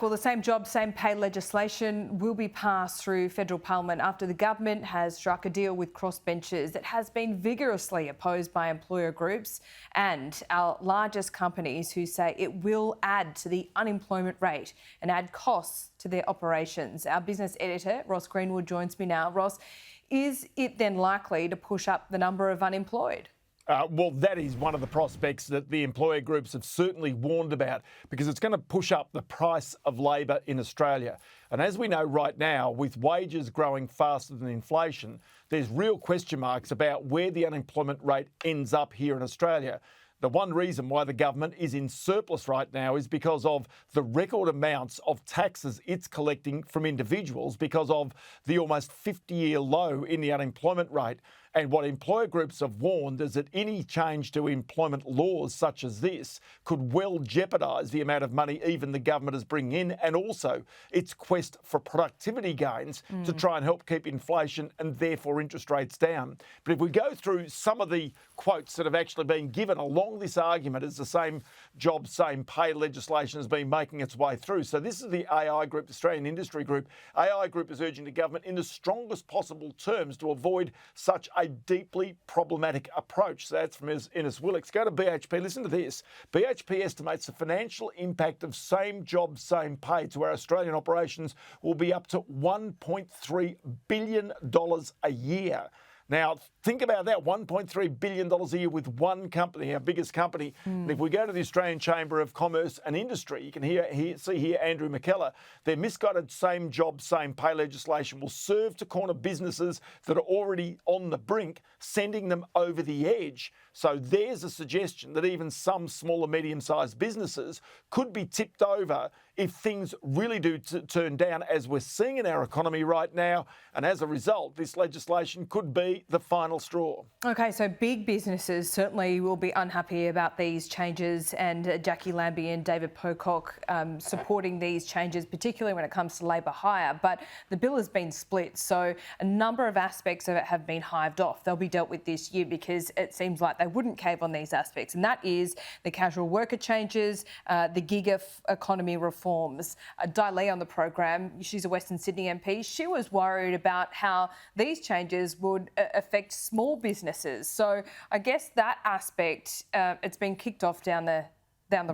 Well, the same job, same pay legislation will be passed through federal parliament after the government has struck a deal with crossbenchers that has been vigorously opposed by employer groups and our largest companies who say it will add to the unemployment rate and add costs to their operations. Our business editor, Ross Greenwood, joins me now. Ross, is it then likely to push up the number of unemployed? Well, that is one of the prospects that the employer groups have certainly warned about, because it's going to push up the price of labour in Australia. And as we know right now, with wages growing faster than inflation, there's real question marks about where the unemployment rate ends up here in Australia. The one reason why the government is in surplus right now is because of the record amounts of taxes it's collecting from individuals because of the almost 50-year low in the unemployment rate. And what employer groups have warned is that any change to employment laws such as this could well jeopardise the amount of money even the government is bringing in, and also its quest for productivity gains to try and help keep inflation and therefore interest rates down. But if we go through some of the quotes that have actually been given along this argument as the same job, same pay legislation has been making its way through. So this is the AI Group, Australian Industry Group. AI Group is urging the government in the strongest possible terms to avoid such a deeply problematic approach. So that's from Ines Willicks. Go to BHP. Listen to this. BHP estimates the financial impact of same job, same pay to our Australian operations will be up to $1.3 billion a year. Now, think about that, $1.3 billion a year with one company, our biggest company. And if we go to the Australian Chamber of Commerce and Industry, you can see here Andrew McKellar. Their misguided same job, same pay legislation will serve to corner businesses that are already on the brink, sending them over the edge. So there's a suggestion that even some small and medium-sized businesses could be tipped over if things really do turn down, as we're seeing in our economy right now. And as a result, this legislation could be the final straw. OK, so big businesses certainly will be unhappy about these changes, and Jackie Lambie and David Pocock supporting these changes, particularly when it comes to labour hire. But the bill has been split, so a number of aspects of it have been hived off. They'll be dealt with this year because it seems like they wouldn't cave on these aspects, and that is the casual worker changes, the gig economy reforms. Di Lee on the program, she's a Western Sydney MP. She was worried about how these changes would affect small businesses. So I guess that aspect, it's been kicked off down the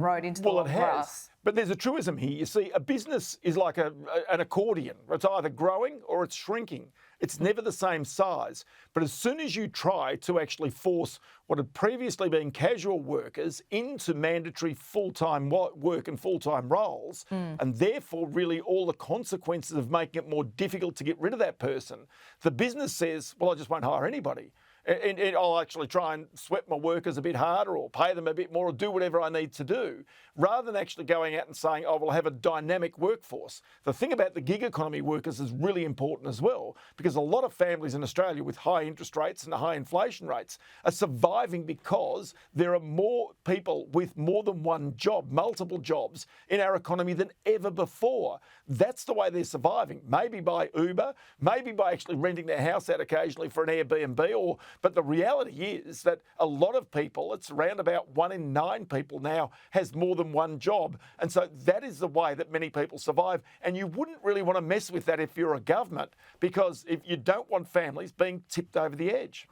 road into the long grass. But there's a truism here. You see, a business is like an accordion. It's either growing or it's shrinking. It's never the same size. But as soon as you try to actually force what had previously been casual workers into mandatory full-time work and full-time roles, and therefore really all the consequences of making it more difficult to get rid of that person, the business says, well, I just won't hire anybody. And I'll actually try and sweat my workers a bit harder or pay them a bit more or do whatever I need to do, rather than actually going out and saying, oh, we'll have a dynamic workforce. The thing about the gig economy workers is really important as well, because a lot of families in Australia with high interest rates and high inflation rates are surviving because there are more people with more than one job, multiple jobs in our economy than ever before. That's the way they're surviving, maybe by Uber, maybe by actually renting their house out occasionally for an Airbnb, but the reality is that a lot of people, it's around about 1 in 9 people now, has more than one job. And so that is the way that many people survive. And you wouldn't really want to mess with that if you're a government, because if you don't want families being tipped over the edge.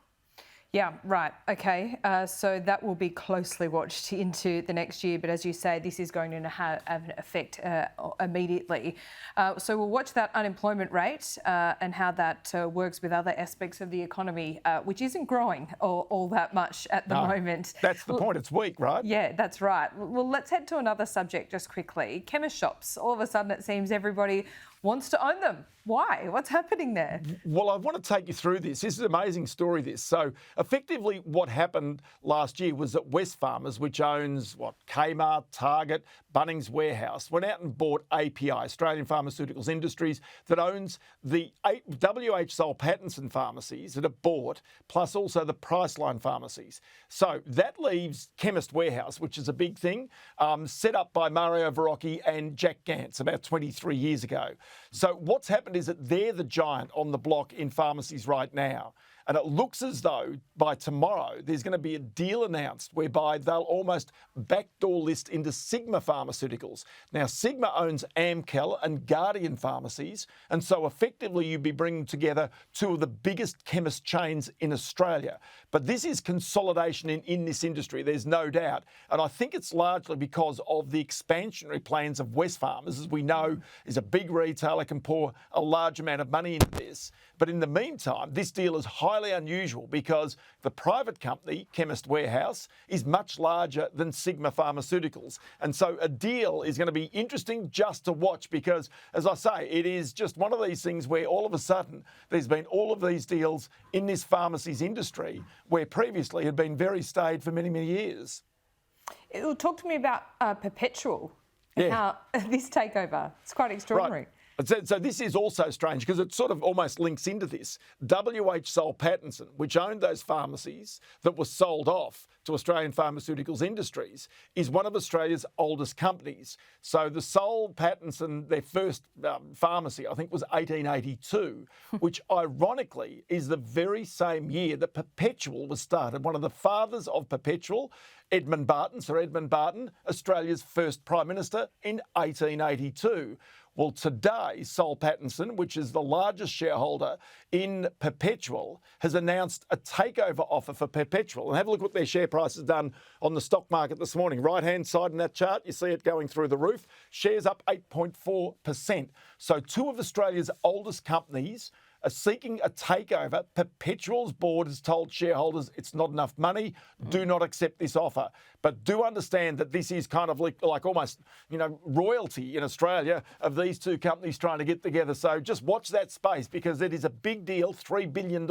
Yeah, right. OK, so that will be closely watched into the next year. But as you say, this is going to have an effect immediately. So we'll watch that unemployment rate and how that works with other aspects of the economy, which isn't growing all that much at the moment. That's the point. It's weak, right? Yeah, that's right. Well, let's head to another subject just quickly. Chemist shops. All of a sudden, it seems everybody wants to own them. Why? What's happening there? Well, I want to take you through this. This is an amazing story, this. So effectively what happened last year was that Wesfarmers, which owns Kmart, Target, Bunnings Warehouse, went out and bought API, Australian Pharmaceuticals Industries, that owns the WH Soul Pattinson pharmacies that are bought, plus also the Priceline pharmacies. So that leaves Chemist Warehouse, which is a big thing, set up by Mario Verrocchi and Jack Gantz about 23 years ago. So what's happened is that they're the giant on the block in pharmacies right now. And it looks as though by tomorrow there's going to be a deal announced whereby they'll almost backdoor list into Sigma Pharmaceuticals. Now, Sigma owns Amcal and Guardian pharmacies, and so effectively you'd be bringing together two of the biggest chemist chains in Australia. But this is consolidation in this industry, there's no doubt. And I think it's largely because of the expansionary plans of Wesfarmers, as we know, is a big retailer, can pour a large amount of money into this. But in the meantime, this deal is highly unusual because the private company, Chemist Warehouse, is much larger than Sigma Pharmaceuticals. And so a deal is going to be interesting just to watch because, as I say, it is just one of these things where all of a sudden there's been all of these deals in this pharmacies industry where previously had been very staid for many, many years. Talk to me about Perpetual and Yeah. how this takeover. It's quite extraordinary. Right. So this is also strange because it sort of almost links into this. WH Soul Pattinson, which owned those pharmacies that were sold off to Australian Pharmaceuticals Industries, is one of Australia's oldest companies. So the Soul Pattinson, their first pharmacy, I think was 1882, which ironically is the very same year that Perpetual was started. One of the fathers of Perpetual, Edmund Barton, Sir Edmund Barton, Australia's first Prime Minister in 1882. Well, today, Soul Pattinson, which is the largest shareholder in Perpetual, has announced a takeover offer for Perpetual. And have a look what their share price has done on the stock market this morning. Right-hand side in that chart, you see it going through the roof. Shares up 8.4%. So two of Australia's oldest companies are seeking a takeover. Perpetual's board has told shareholders it's not enough money, do not accept this offer. But do understand that this is kind of like almost, royalty in Australia of these two companies trying to get together. So just watch that space because it is a big deal, $3 billion,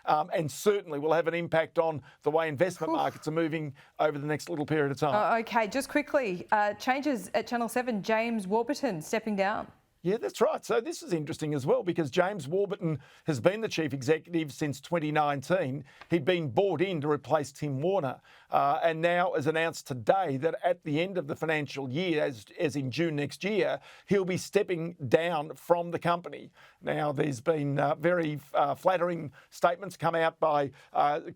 and certainly will have an impact on the way investment markets are moving over the next little period of time. Okay, just quickly, changes at Channel 7, James Warburton stepping down. Yeah, that's right. So this is interesting as well because James Warburton has been the chief executive since 2019. He'd been brought in to replace Tim Warner and now has announced today that at the end of the financial year, as in June next year, he'll be stepping down from the company. Now, there's been very flattering statements come out by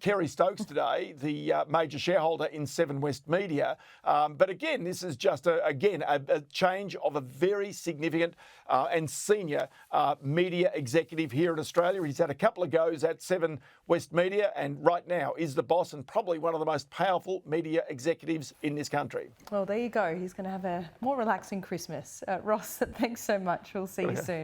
Kerry Stokes today, the major shareholder in Seven West Media. But again, this is just, a change of a very significant and senior media executive here in Australia. He's had a couple of goes at Seven West Media and right now is the boss and probably one of the most powerful media executives in this country. Well, there you go. He's going to have a more relaxing Christmas. Ross, thanks so much. We'll see you soon.